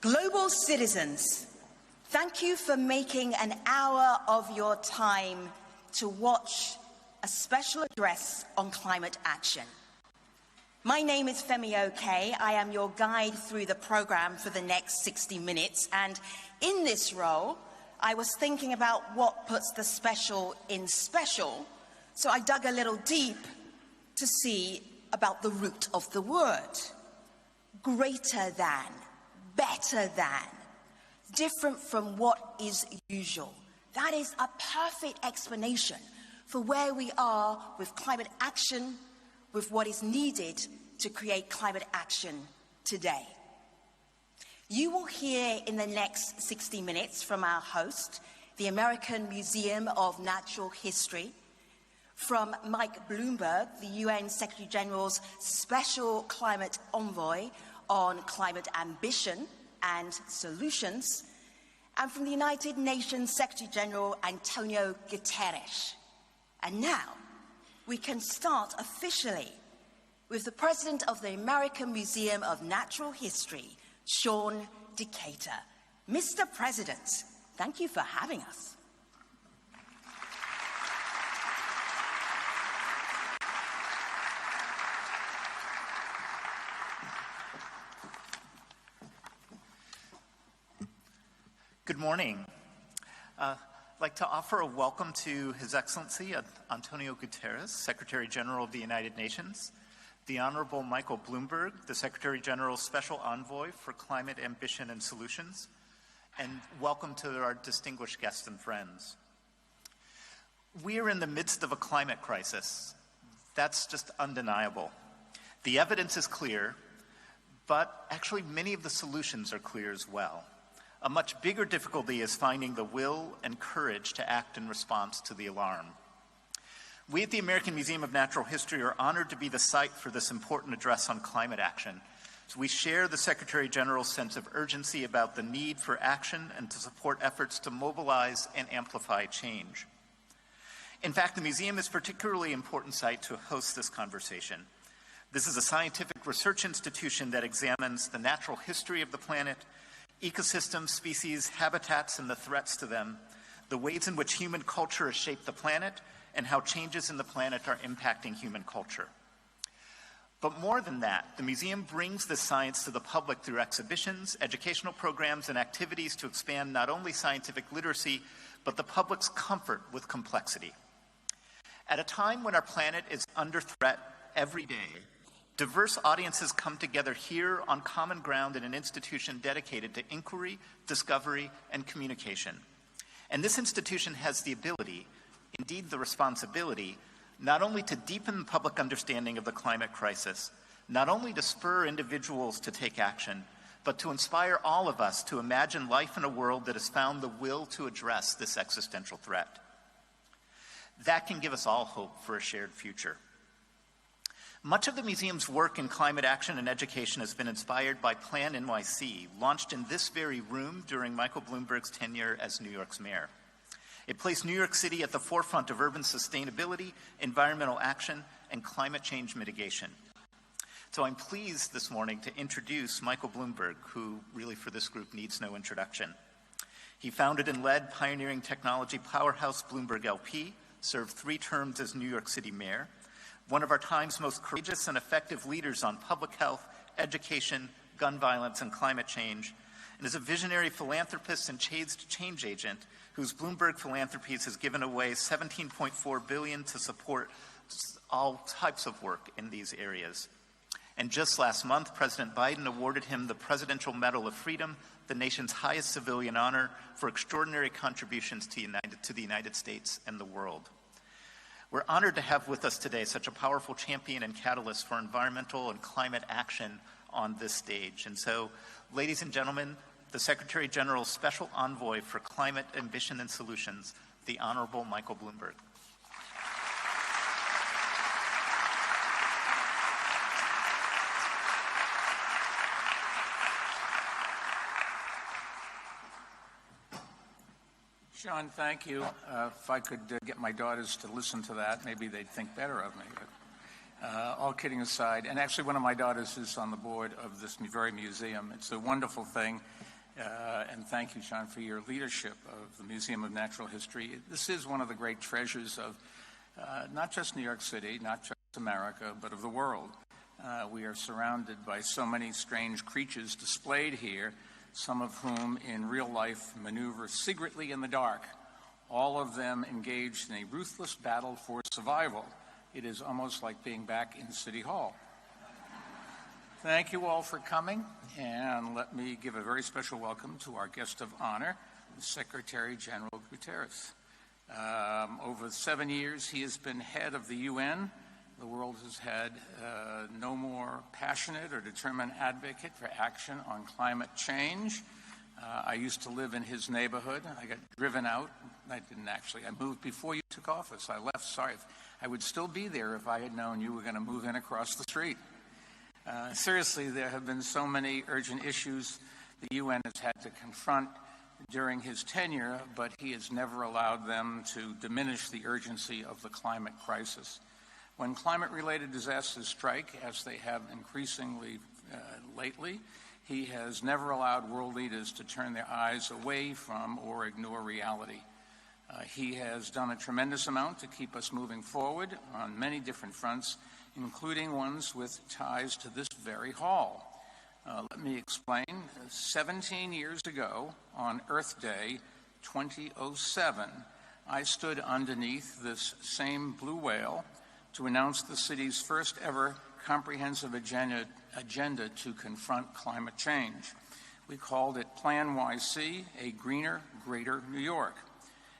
Global citizens, thank you for making an hour of your time to watch a special address on climate action. My name is Femi Oke. I am your guide through the program for the next 60 minutes, and in this role, I was thinking about what puts the special in special, so I dug a little deep to see about the root of the word. Greater than. Better than, different from what is usual. That is a perfect explanation for where we are with climate action, with what is needed to create climate action today. You will hear in the next 60 minutes from our host, the American Museum of Natural History, from Mike Bloomberg, the UN Secretary General's Special Climate Envoy on climate ambition and solutions, and from the United Nations Secretary General António Guterres. And now, we can start officially with the President of the American Museum of Natural History, Sean Decatur. Mr. President, thank you for having us. Good morning. I'd like to offer a welcome to His Excellency Antonio Guterres, Secretary General of the United Nations, the Honorable Michael Bloomberg, the Secretary General's Special Envoy for Climate Ambition and Solutions, and welcome to our distinguished guests and friends. We are in the midst of a climate crisis. That's just undeniable. The evidence is clear, but actually many of the solutions are clear as well. A much bigger difficulty is finding the will and courage to act in response to the alarm. We at the American Museum of Natural History are honored to be the site for this important address on climate action. So we share the Secretary General's sense of urgency about the need for action and to support efforts to mobilize and amplify change. In fact, the museum is a particularly important site to host this conversation. This is a scientific research institution that examines the natural history of the planet, ecosystems, species, habitats, and the threats to them, the ways in which human culture has shaped the planet, and how changes in the planet are impacting human culture. But more than that, the museum brings this science to the public through exhibitions, educational programs, and activities to expand not only scientific literacy, but the public's comfort with complexity. At a time when our planet is under threat every day, diverse audiences come together here on common ground in an institution dedicated to inquiry, discovery, and communication. And this institution has the ability, indeed the responsibility, not only to deepen public understanding of the climate crisis, not only to spur individuals to take action, but to inspire all of us to imagine life in a world that has found the will to address this existential threat. That can give us all hope for a shared future. Much of the museum's work in climate action and education has been inspired by Plan NYC, launched in this very room during Michael Bloomberg's tenure as New York's mayor. It placed New York City at the forefront of urban sustainability, environmental action, and climate change mitigation. So I'm pleased this morning to introduce Michael Bloomberg, who really for this group needs no introduction. He founded and led pioneering technology powerhouse Bloomberg LP, served 3 terms as New York City mayor, one of our time's most courageous and effective leaders on public health, education, gun violence, and climate change, and is a visionary philanthropist and change agent whose Bloomberg Philanthropies has given away $17.4 billion to support all types of work in these areas. And just last month, President Biden awarded him the Presidential Medal of Freedom, the nation's highest civilian honor, for extraordinary contributions to the United States and the world. We're honored to have with us today such a powerful champion and catalyst for environmental and climate action on this stage. And so, ladies and gentlemen, the Secretary General's Special Envoy for Climate Ambition and Solutions, the Honorable Michael Bloomberg. Sean, thank you. If I could get my daughters to listen to that, maybe they'd think better of me. But, all kidding aside, and actually one of my daughters is on the board of this very museum. It's a wonderful thing. And thank you, Sean, for your leadership of the Museum of Natural History. This is one of the great treasures of not just New York City, not just America, but of the world. We are surrounded by so many strange creatures displayed here, some of whom in real life maneuver secretly in the dark, all of them engaged in a ruthless battle for survival. It is almost like being back in City Hall. Thank you all for coming, and let me give a very special welcome to our guest of honor, Secretary General Guterres. Over 7 years, he has been head of the UN. The world has had no more passionate or determined advocate for action on climate change. I used to live in his neighborhood. I got driven out. I didn't actually. I moved before you took office. I left. Sorry. I would still be there if I had known you were going to move in across the street. Seriously, there have been so many urgent issues the UN has had to confront during his tenure, but he has never allowed them to diminish the urgency of the climate crisis. When climate-related disasters strike, as they have increasingly lately, he has never allowed world leaders to turn their eyes away from or ignore reality. He has done a tremendous amount to keep us moving forward on many different fronts, including ones with ties to this very hall. Let me explain. 17 years ago, on Earth Day 2007, I stood underneath this same blue whale to announce the city's first ever comprehensive agenda to confront climate change. We called it Plan YC, a greener, greater New York.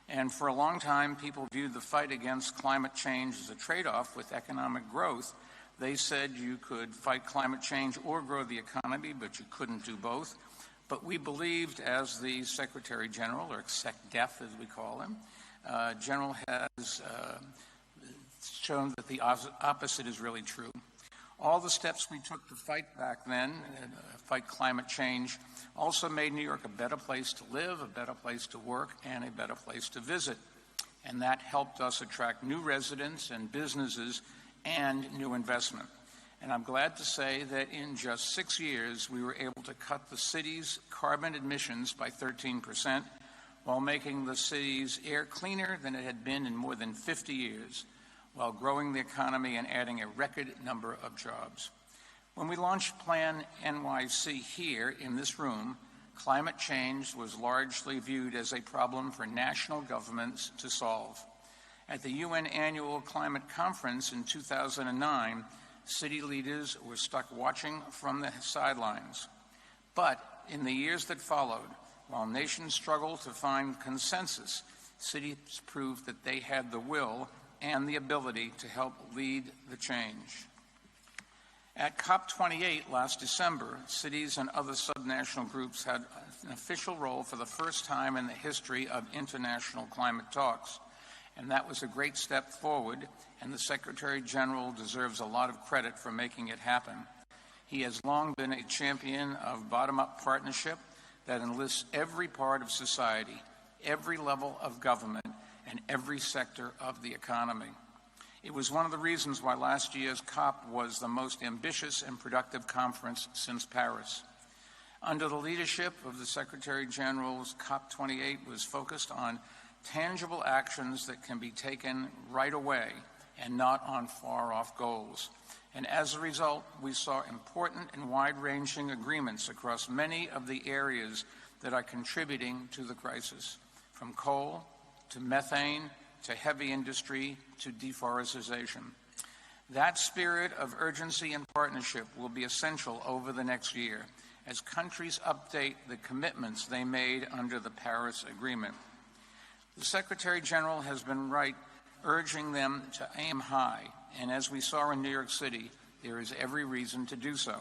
And for a long time, people viewed the fight against climate change as a trade-off with economic growth. They said you could fight climate change or grow the economy, but you couldn't do both. But we believed, as the Secretary General, or SecDef as we call him, General has shown that the opposite is really true. All the steps we took to fight back then, fight climate change, also made New York a better place to live, a better place to work, and a better place to visit. And that helped us attract new residents and businesses and new investment. And I'm glad to say that in just 6 years, we were able to cut the city's carbon emissions by 13%, while making the city's air cleaner than it had been in more than 50 years. While growing the economy and adding a record number of jobs. When we launched Plan NYC here in this room, climate change was largely viewed as a problem for national governments to solve. At the UN Annual Climate Conference in 2009, city leaders were stuck watching from the sidelines. But in the years that followed, while nations struggled to find consensus, cities proved that they had the will and the ability to help lead the change. At COP28 last December, cities and other subnational groups had an official role for the first time in the history of international climate talks. And that was a great step forward, and the Secretary General deserves a lot of credit for making it happen. He has long been a champion of bottom-up partnership that enlists every part of society, every level of government, and every sector of the economy. It was one of the reasons why last year's COP was the most ambitious and productive conference since Paris. Under the leadership of the Secretary General's COP28 was focused on tangible actions that can be taken right away and not on far-off goals. And as a result, we saw important and wide-ranging agreements across many of the areas that are contributing to the crisis, from coal to methane, to heavy industry, to deforestation. That spirit of urgency and partnership will be essential over the next year as countries update the commitments they made under the Paris Agreement. The Secretary General has been right, urging them to aim high, and as we saw in New York City, there is every reason to do so.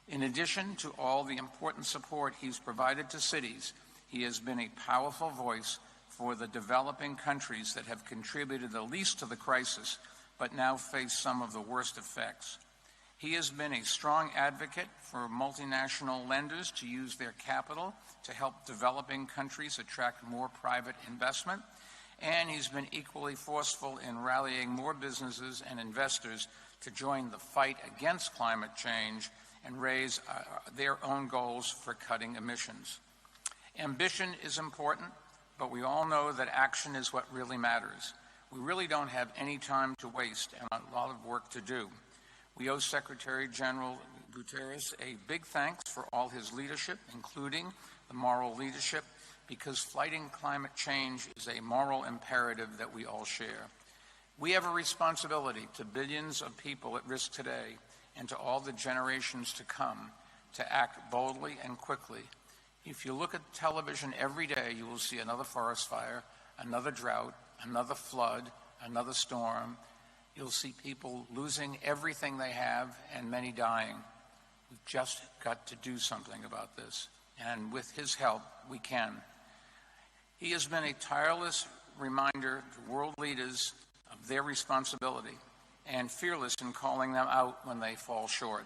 In addition to all the important support he's provided to cities, he has been a powerful voice for the developing countries that have contributed the least to the crisis, but now face some of the worst effects. He has been a strong advocate for multinational lenders to use their capital to help developing countries attract more private investment, and he's been equally forceful in rallying more businesses and investors to join the fight against climate change and raise their own goals for cutting emissions. Ambition is important, but we all know that action is what really matters. We really don't have any time to waste and a lot of work to do. We owe Secretary General Guterres a big thanks for all his leadership, including the moral leadership, because fighting climate change is a moral imperative that we all share. We have a responsibility to billions of people at risk today and to all the generations to come to act boldly and quickly. If you look at television every day, you will see another forest fire, another drought, another flood, another storm. You'll see people losing everything they have and many dying. We've just got to do something about this, and with his help, we can. He has been a tireless reminder to world leaders of their responsibility and fearless in calling them out when they fall short.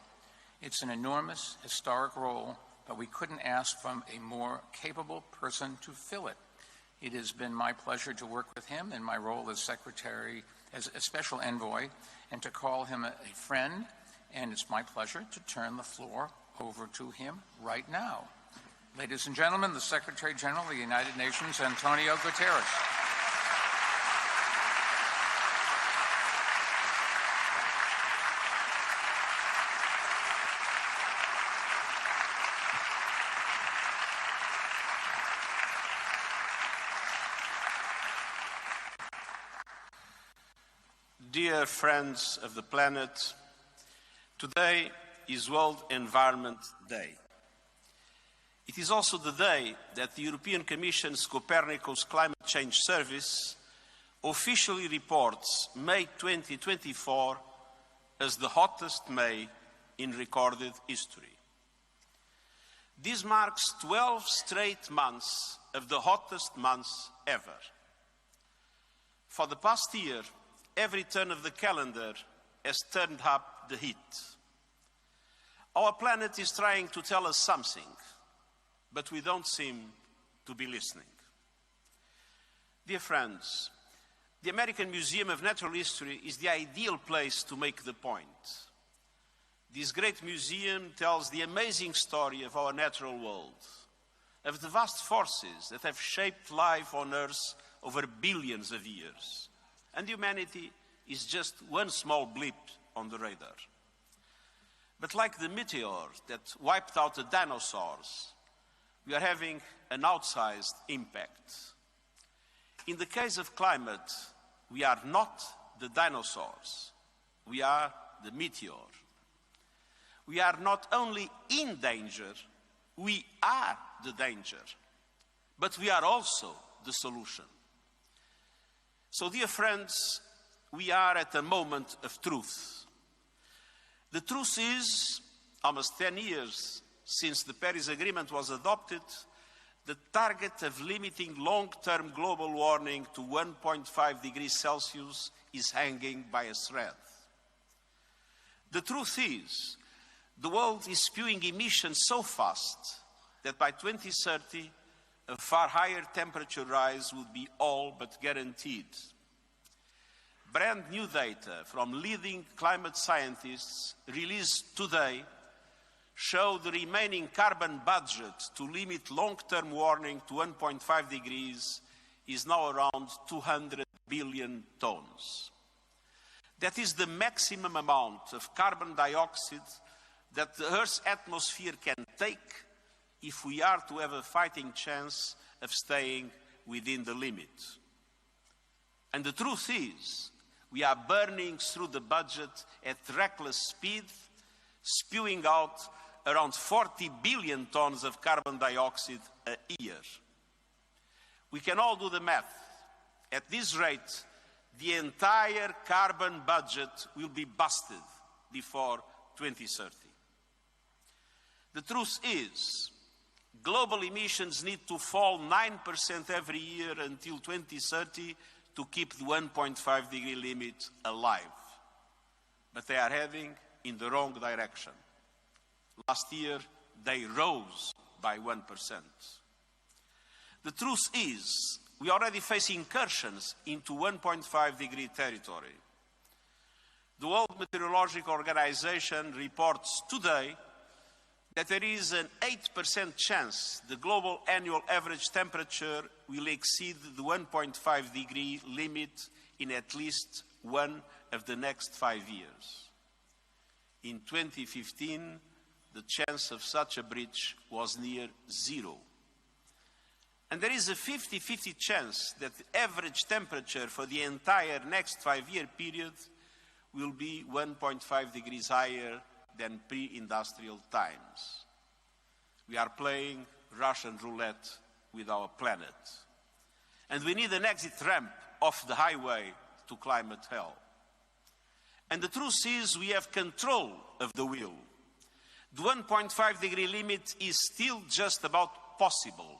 It's an enormous, historic role, but we couldn't ask from a more capable person to fill it. It has been my pleasure to work with him in my role as Secretary, as a Special Envoy, and to call him a friend, and it's my pleasure to turn the floor over to him right now. Ladies and gentlemen, the Secretary General of the United Nations, Antonio Guterres. Dear friends of the planet, today is World Environment Day. It is also the day that the European Commission's Copernicus Climate Change Service officially reports May 2024 as the hottest May in recorded history. This marks 12 straight months of the hottest months ever. For the past year, every turn of the calendar has turned up the heat. Our planet is trying to tell us something, but we don't seem to be listening. Dear friends, the American Museum of Natural History is the ideal place to make the point. This great museum tells the amazing story of our natural world, of the vast forces that have shaped life on Earth over billions of years. And humanity is just one small blip on the radar. But like the meteor that wiped out the dinosaurs, we are having an outsized impact. In the case of climate, we are not the dinosaurs, we are the meteor. We are not only in danger, we are the danger, but we are also the solution. So, dear friends, we are at a moment of truth. The truth is, almost 10 years since the Paris Agreement was adopted, the target of limiting long-term global warming to 1.5 degrees Celsius is hanging by a thread. The truth is, the world is spewing emissions so fast that by 2030, a far higher temperature rise would be all but guaranteed. Brand new data from leading climate scientists released today show the remaining carbon budget to limit long-term warming to 1.5 degrees is now around 200 billion tons. That is the maximum amount of carbon dioxide that the Earth's atmosphere can take if we are to have a fighting chance of staying within the limit. And the truth is, we are burning through the budget at reckless speed, spewing out around 40 billion tons of carbon dioxide a year. We can all do the math. At this rate, the entire carbon budget will be busted before 2030. The truth is, global emissions need to fall 9% every year until 2030 to keep the 1.5 degree limit alive. But they are heading in the wrong direction. Last year, they rose by 1%. The truth is, we already face incursions into 1.5 degree territory. The World Meteorological Organization reports today that there is an 8% chance the global annual average temperature will exceed the 1.5 degree limit in at least one of the next 5 years. In 2015, the chance of such a breach was near zero. And there is a 50-50 chance that the average temperature for the entire next 5-year period will be 1.5 degrees higher than pre-industrial times. We are playing Russian roulette with our planet. And we need an exit ramp off the highway to climate hell. And the truth is, we have control of the wheel. The 1.5 degree limit is still just about possible.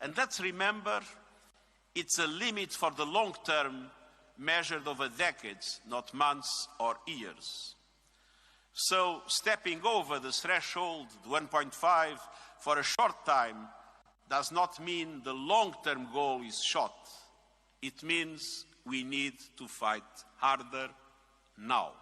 And let's remember, it's a limit for the long term, measured over decades, not months or years. So stepping over the threshold, the 1.5, for a short time does not mean the long-term goal is shot. It means we need to fight harder now.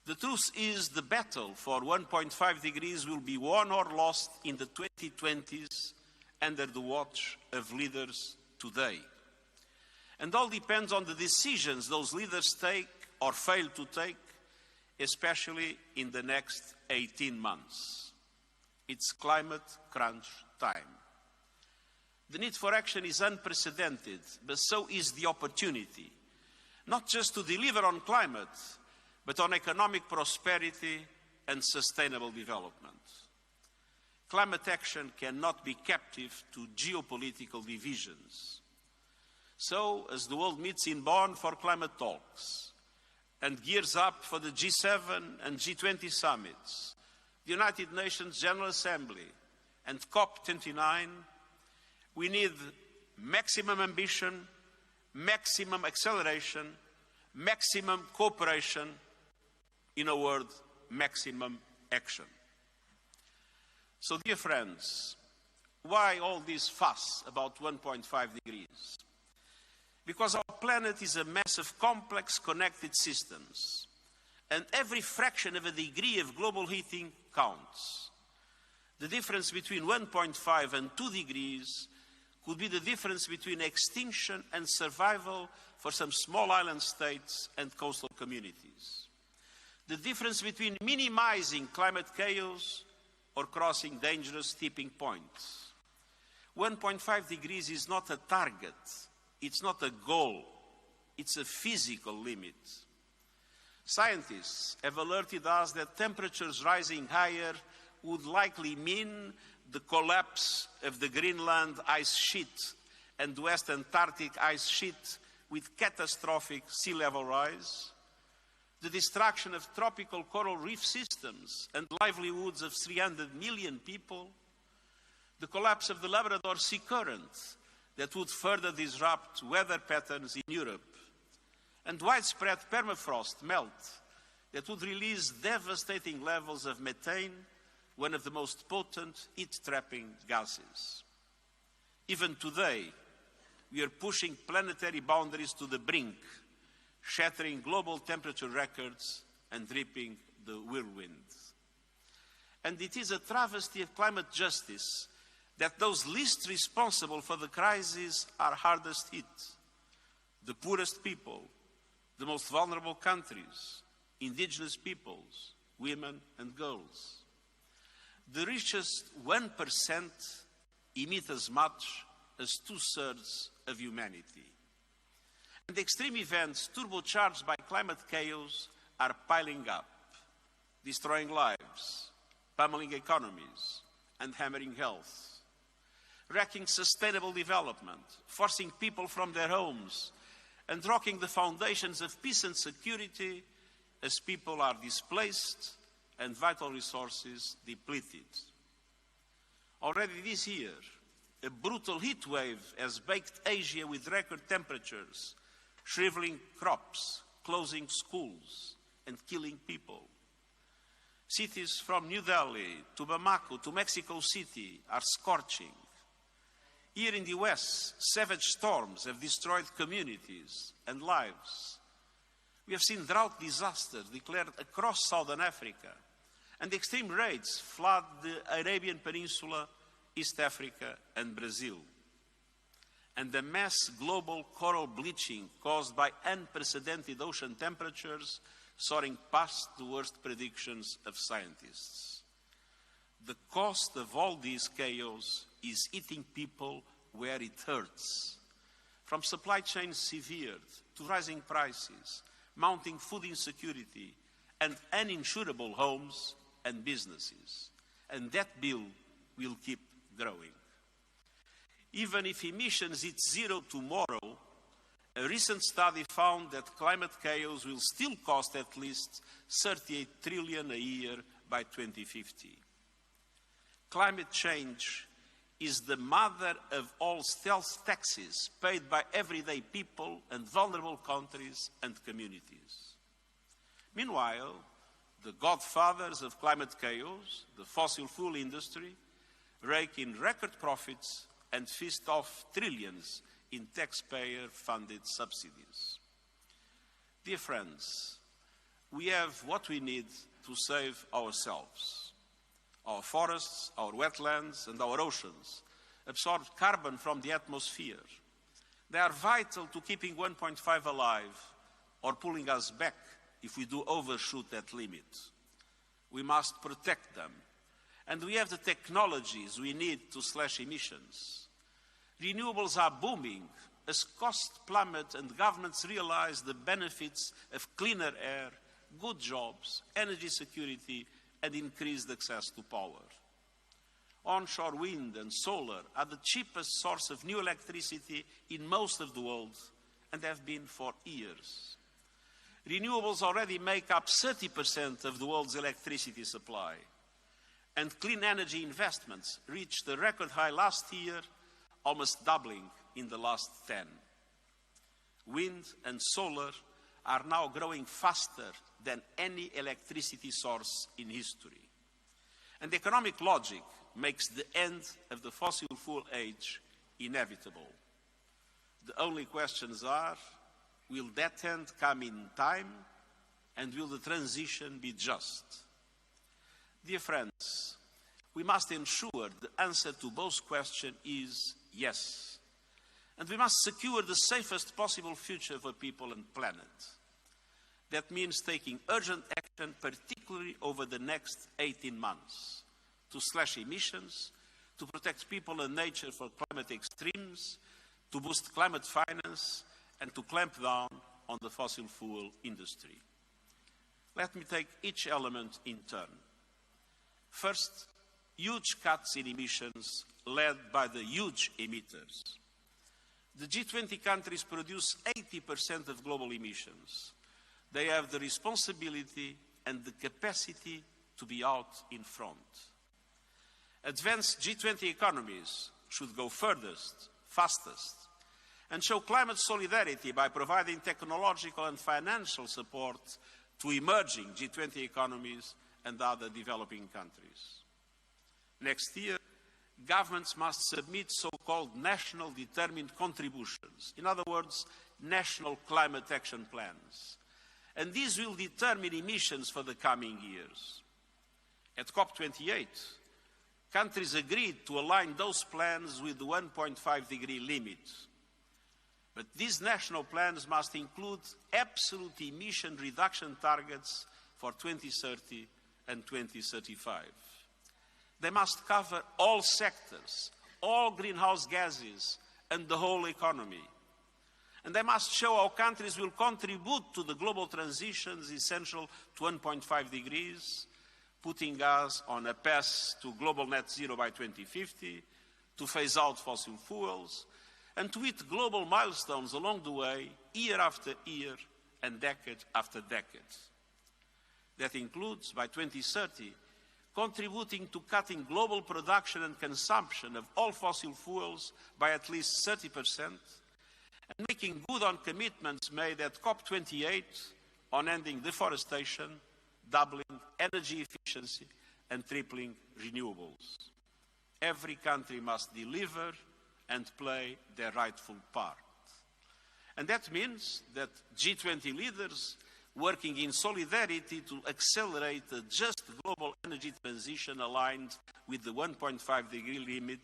The truth is, the battle for 1.5 degrees will be won or lost in the 2020s under the watch of leaders today. And all depends on the decisions those leaders take or fail to take, especially in the next 18 months. It's climate crunch time. The need for action is unprecedented, but so is the opportunity, not just to deliver on climate, but on economic prosperity and sustainable development. Climate action cannot be captive to geopolitical divisions. So, as the world meets in Bonn for climate talks and gears up for the G7 and G20 summits, the United Nations General Assembly and COP29, we need maximum ambition, maximum acceleration, maximum cooperation, in a word, maximum action. So, dear friends, why all this fuss about 1.5 degrees? Because our planet is a mess of complex connected systems, and every fraction of a degree of global heating counts. The difference between 1.5 and 2 degrees could be the difference between extinction and survival for some small island states and coastal communities. The difference between minimizing climate chaos or crossing dangerous tipping points. 1.5 degrees is not a target, it's not a goal, it's a physical limit. Scientists have alerted us that temperatures rising higher would likely mean the collapse of the Greenland ice sheet and the West Antarctic ice sheet with catastrophic sea level rise, the destruction of tropical coral reef systems and livelihoods of 300 million people, the collapse of the Labrador Sea Current that would further disrupt weather patterns in Europe, and widespread permafrost melt that would release devastating levels of methane, one of the most potent heat-trapping gases. Even today, we are pushing planetary boundaries to the brink, shattering global temperature records and reaping the whirlwind. And it is a travesty of climate justice that those least responsible for the crisis are hardest hit. The poorest people, the most vulnerable countries, indigenous peoples, women and girls. The richest 1% emit as much as 2/3 of humanity. And extreme events turbocharged by climate chaos are piling up, destroying lives, pummeling economies, and hammering health, wrecking sustainable development, forcing people from their homes, and rocking the foundations of peace and security as people are displaced and vital resources depleted. Already this year, a brutal heat wave has baked Asia with record temperatures, shriveling crops, closing schools, and killing people. Cities from New Delhi to Bamako to Mexico City are scorching. Here in the US, savage storms have destroyed communities and lives. We have seen drought disasters declared across Southern Africa, and extreme rains flood the Arabian Peninsula, East Africa, and Brazil. And the mass global coral bleaching caused by unprecedented ocean temperatures soaring past the worst predictions of scientists. The cost of all this chaos is hitting people where it hurts. From supply chains severed to rising prices, mounting food insecurity, and uninsurable homes and businesses. And that bill will keep growing. Even if emissions hit zero tomorrow, a recent study found that climate chaos will still cost at least 38 trillion a year by 2050. Climate change is the mother of all stealth taxes paid by everyday people and vulnerable countries and communities. Meanwhile, the godfathers of climate chaos, the fossil fuel industry, rake in record profits and feast off trillions in taxpayer-funded subsidies. Dear friends, we have what we need to save ourselves. Our forests, our wetlands, and our oceans absorb carbon from the atmosphere. They are vital to keeping 1.5 alive or pulling us back if we do overshoot that limit. We must protect them, and we have the technologies we need to slash emissions. Renewables are booming as costs plummet and governments realize the benefits of cleaner air, good jobs, energy security, and increased access to power. Onshore wind and solar are the cheapest source of new electricity in most of the world and have been for years. Renewables already make up 30% of the world's electricity supply, and clean energy investments reached a record high last year, almost doubling in the last 10. Wind and solar are now growing faster than any electricity source in history. And economic logic makes the end of the fossil fuel age inevitable. The only questions are, will that end come in time, and will the transition be just? Dear friends, we must ensure the answer to both questions is yes. And we must secure the safest possible future for people and planet. That means taking urgent action, particularly over the next 18 months, to slash emissions, to protect people and nature from climate extremes, to boost climate finance, and to clamp down on the fossil fuel industry. Let me take each element in turn. First, huge cuts in emissions led by the huge emitters. The G20 countries produce 80% of global emissions. They have the responsibility and the capacity to be out in front. Advanced G20 economies should go furthest, fastest, and show climate solidarity by providing technological and financial support to emerging G20 economies and other developing countries. Next year, governments must submit so-called national determined contributions, in other words, national climate action plans. And these will determine emissions for the coming years. At COP28, countries agreed to align those plans with the 1.5-degree limit. But these national plans must include absolute emission reduction targets for 2030 and 2035. They must cover all sectors, all greenhouse gases, and the whole economy. And they must show how countries will contribute to the global transitions essential to 1.5 degrees, putting us on a path to global net zero by 2050, to phase out fossil fuels, and to hit global milestones along the way, year after year and decade after decade. That includes, by 2030, contributing to cutting global production and consumption of all fossil fuels by at least 30%, and making good on commitments made at COP28 on ending deforestation, doubling energy efficiency, and tripling renewables. Every country must deliver and play their rightful part. And that means that G20 leaders working in solidarity to accelerate a just global energy transition aligned with the 1.5 degree limit,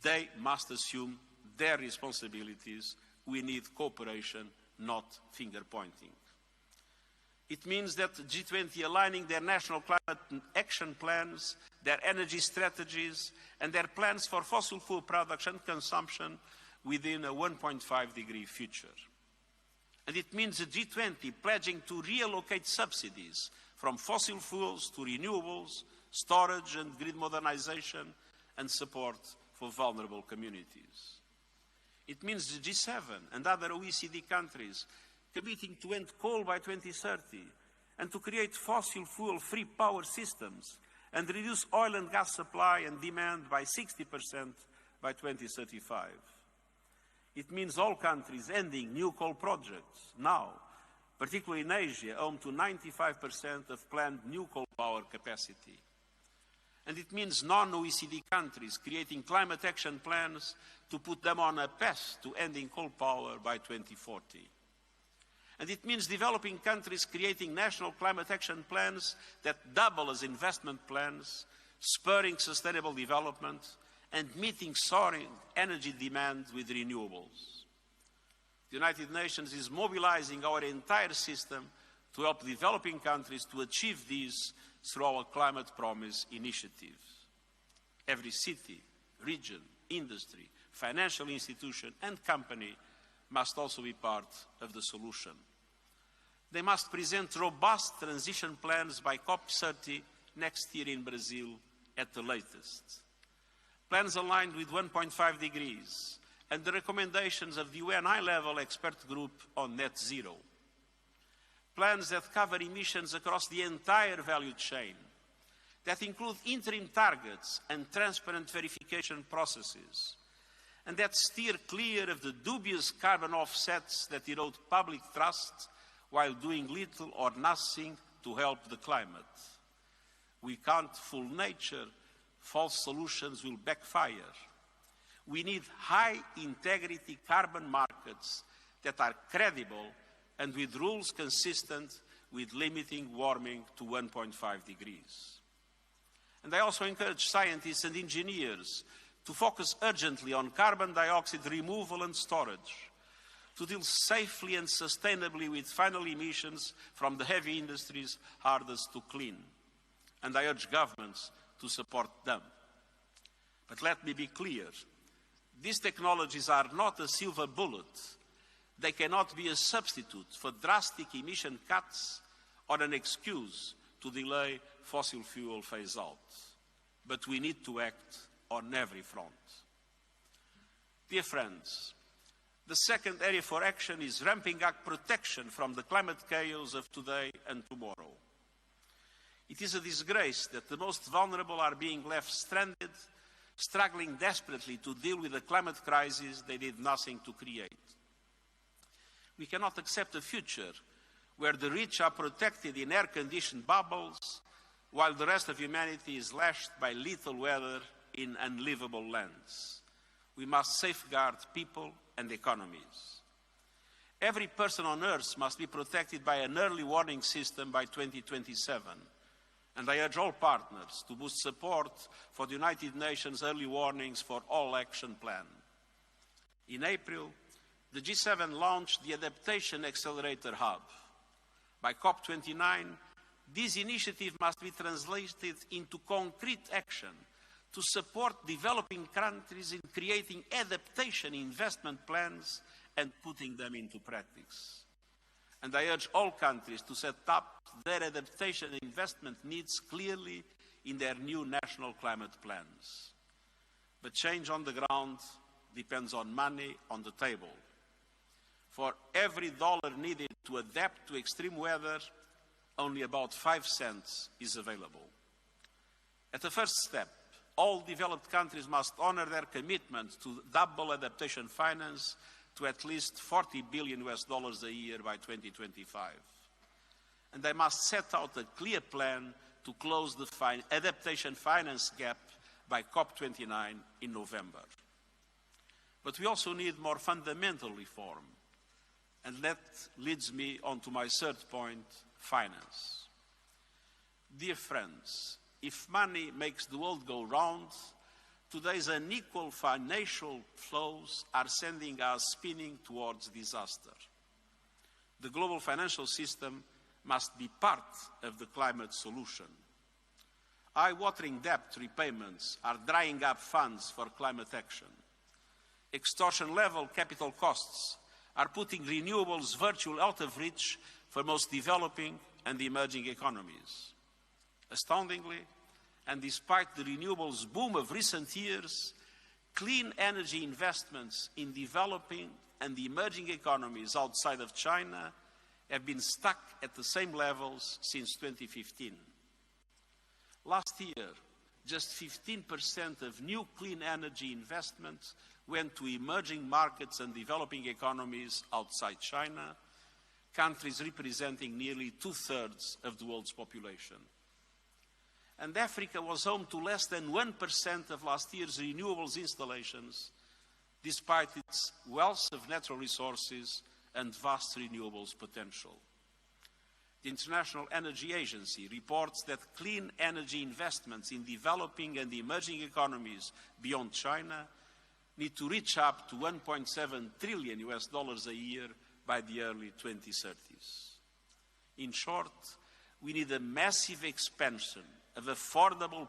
they must assume their responsibilities. We need cooperation, not finger-pointing. It means that G20 aligning their national climate action plans, their energy strategies, and their plans for fossil fuel production and consumption within a 1.5 degree future. And it means the G20 pledging to reallocate subsidies from fossil fuels to renewables, storage and grid modernization, and support for vulnerable communities. It means the G7 and other OECD countries committing to end coal by 2030 and to create fossil fuel-free power systems and reduce oil and gas supply and demand by 60% by 2035. It means all countries ending new coal projects now, particularly in Asia, home to 95% of planned new coal power capacity. And it means non-OECD countries creating climate action plans to put them on a path to ending coal power by 2040. And it means developing countries creating national climate action plans that double as investment plans, spurring sustainable development, and meeting soaring energy demand with renewables. The United Nations is mobilizing our entire system to help developing countries to achieve these through our Climate Promise initiative. Every city, region, industry, financial institution, and company must also be part of the solution. They must present robust transition plans by COP30 next year in Brazil at the latest. Plans aligned with 1.5 degrees and the recommendations of the UN high-level expert group on net zero. Plans that cover emissions across the entire value chain, that include interim targets and transparent verification processes, and that steer clear of the dubious carbon offsets that erode public trust while doing little or nothing to help the climate. We can't fool nature. False solutions will backfire. We need high-integrity carbon markets that are credible and with rules consistent with limiting warming to 1.5 degrees. And I also encourage scientists and engineers to focus urgently on carbon dioxide removal and storage, to deal safely and sustainably with final emissions from the heavy industries hardest to clean. And I urge governments to support them. But let me be clear, these technologies are not a silver bullet. They cannot be a substitute for drastic emission cuts or an excuse to delay fossil fuel phase-out. But we need to act on every front. Dear friends, the second area for action is ramping up protection from the climate chaos of today and tomorrow. It is a disgrace that the most vulnerable are being left stranded, struggling desperately to deal with a climate crisis they did nothing to create. We cannot accept a future where the rich are protected in air-conditioned bubbles while the rest of humanity is lashed by lethal weather in unlivable lands. We must safeguard people and economies. Every person on Earth must be protected by an early warning system by 2027. And I urge all partners to boost support for the United Nations Early Warnings for All Action Plan. In April, the G7 launched the Adaptation Accelerator Hub. By COP29, this initiative must be translated into concrete action to support developing countries in creating adaptation investment plans and putting them into practice. And I urge all countries to set up their adaptation and investment needs clearly in their new national climate plans. But change on the ground depends on money on the table. For every dollar needed to adapt to extreme weather, only about 5 cents is available. At the first step, all developed countries must honor their commitment to double adaptation finance to at least $40 billion a year by 2025. And they must set out a clear plan to close the adaptation finance gap by COP29 in November. But we also need more fundamental reform. And that leads me on to my third point, finance. Dear friends, if money makes the world go round, today's unequal financial flows are sending us spinning towards disaster. The global financial system must be part of the climate solution. Eye-watering debt repayments are drying up funds for climate action. Extortion-level capital costs are putting renewables virtually out of reach for most developing and emerging economies. Astoundingly, and despite the renewables boom of recent years, clean energy investments in developing and emerging economies outside of China have been stuck at the same levels since 2015. Last year, just 15% of new clean energy investments went to emerging markets and developing economies outside China, countries representing nearly 2/3 of the world's population. And Africa was home to less than 1% of last year's renewables installations, despite its wealth of natural resources and vast renewables potential. The International Energy Agency reports that clean energy investments in developing and emerging economies beyond China need to reach up to $1.7 trillion a year by the early 2030s. In short, we need a massive expansion of affordable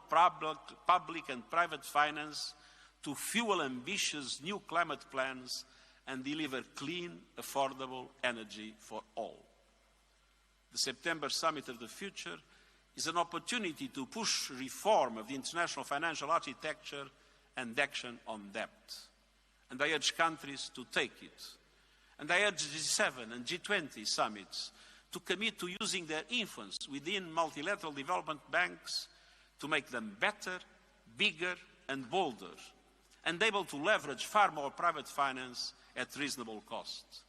public and private finance to fuel ambitious new climate plans and deliver clean, affordable energy for all. The September Summit of the Future is an opportunity to push reform of the international financial architecture and action on debt. And I urge countries to take it. And I urge G7 and G20 summits to commit to using their influence within multilateral development banks to make them better, bigger, and bolder, and able to leverage far more private finance at reasonable cost.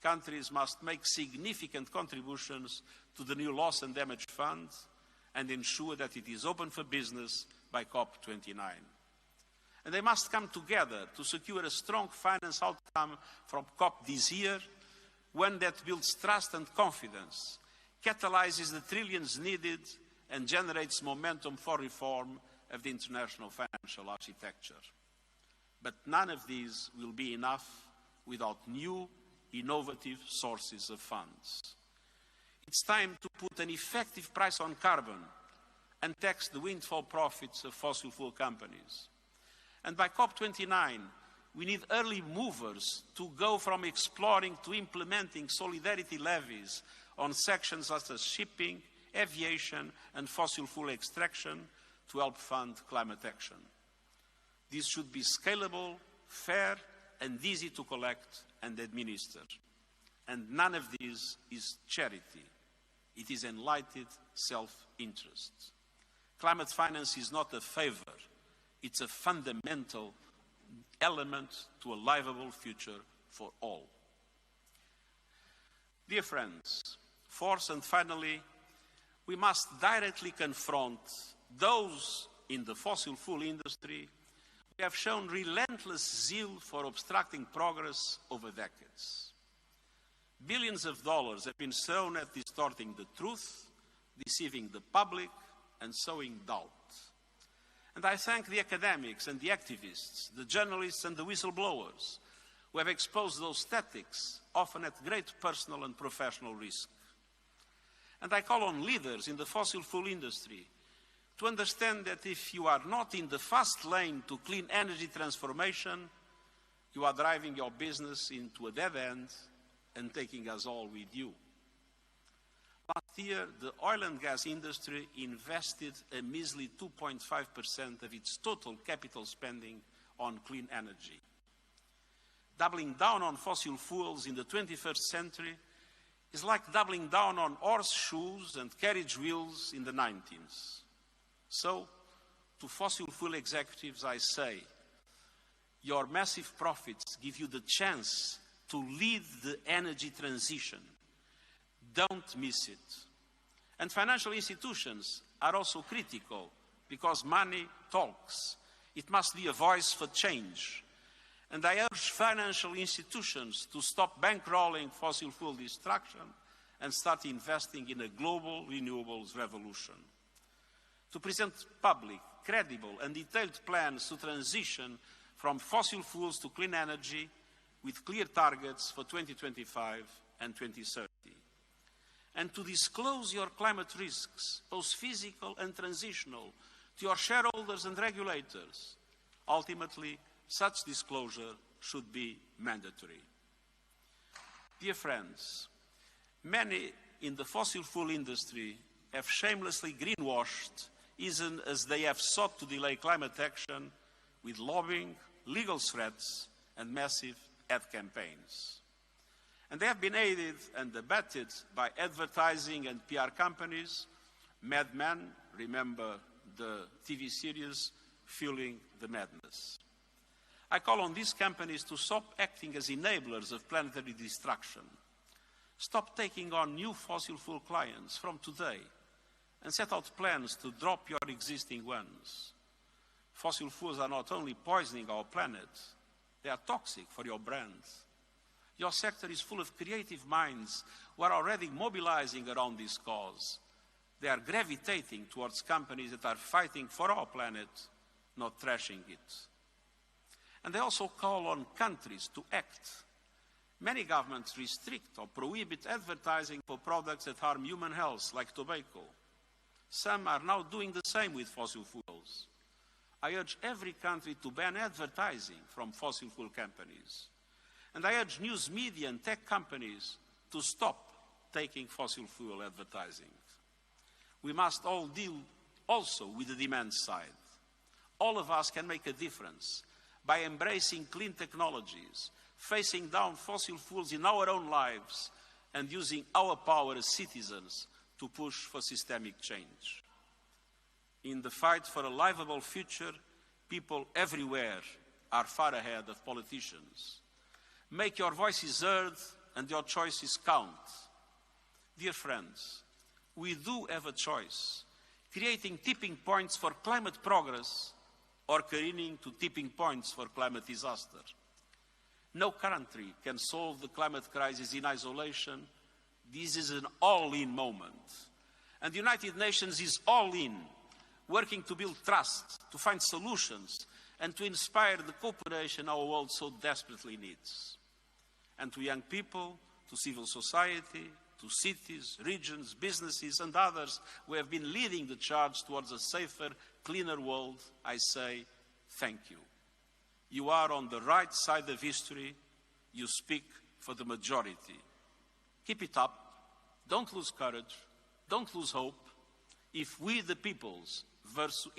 Countries must make significant contributions to the new Loss and Damage Fund and ensure that it is open for business by COP29. And they must come together to secure a strong finance outcome from COP this year, one that builds trust and confidence, catalyzes the trillions needed, and generates momentum for reform of the international financial architecture. But none of these will be enough without new, innovative sources of funds. It's time to put an effective price on carbon and tax the windfall profits of fossil fuel companies. And by COP29, we need early movers to go from exploring to implementing solidarity levies on sections such as shipping, aviation, and fossil fuel extraction to help fund climate action. This should be scalable, fair, and easy to collect and administer. And none of this is charity. It is enlightened self-interest. Climate finance is not a favor. It's a fundamental element to a livable future for all. Dear friends, fourth and finally, we must directly confront those in the fossil fuel industry who have shown relentless zeal for obstructing progress over decades. Billions of dollars have been thrown at distorting the truth, deceiving the public, and sowing doubt. And I thank the academics and the activists, the journalists and the whistleblowers who have exposed those tactics, often at great personal and professional risk. And I call on leaders in the fossil fuel industry to understand that if you are not in the fast lane to clean energy transformation, You are driving your business into a dead end and taking us all with you. Last year, the oil and gas industry invested a measly 2.5% of its total capital spending on clean energy. Doubling down on fossil fuels in the 21st century is like doubling down on horseshoes and carriage wheels in the 19th. So, to fossil fuel executives, I say, your massive profits give you the chance to lead the energy transition. Don't miss it. And financial institutions are also critical because money talks. It must be a voice for change. And I urge financial institutions to stop bankrolling fossil fuel destruction and start investing in a global renewables revolution. To present public, credible and detailed plans to transition from fossil fuels to clean energy with clear targets for 2025 and 2030. And to disclose your climate risks, both physical and transitional, to your shareholders and regulators. Ultimately, such disclosure should be mandatory. Dear friends, many in the fossil fuel industry have shamelessly greenwashed, even as they have sought to delay climate action with lobbying, legal threats, and massive ad campaigns. And they have been aided and abetted by advertising and PR companies. Mad Men, remember the TV series, Fueling the Madness. I call on these companies to stop acting as enablers of planetary destruction. Stop taking on new fossil fuel clients from today and set out plans to drop your existing ones. Fossil fuels are not only poisoning our planet, they are toxic for your brand. Your sector is full of creative minds who are already mobilizing around this cause. They are gravitating towards companies that are fighting for our planet, not trashing it. And they also call on countries to act. Many governments restrict or prohibit advertising for products that harm human health, like tobacco. Some are now doing the same with fossil fuels. I urge every country to ban advertising from fossil fuel companies. And I urge news media and tech companies to stop taking fossil fuel advertising. We must all deal also with the demand side. All of us can make a difference by embracing clean technologies, facing down fossil fuels in our own lives, and using our power as citizens to push for systemic change. In the fight for a livable future, people everywhere are far ahead of politicians. Make your voices heard and your choices count. Dear friends, we do have a choice, creating tipping points for climate progress or careening to tipping points for climate disaster. No country can solve the climate crisis in isolation. This is an all-in moment. And the United Nations is all in, working to build trust, to find solutions, and to inspire the cooperation our world so desperately needs. And to young people, to civil society, to cities, regions, businesses, and others who have been leading the charge towards a safer, cleaner world, I say thank you. You are on the right side of history. You speak for the majority. Keep it up. Don't lose courage. Don't lose hope. If we, the peoples, versus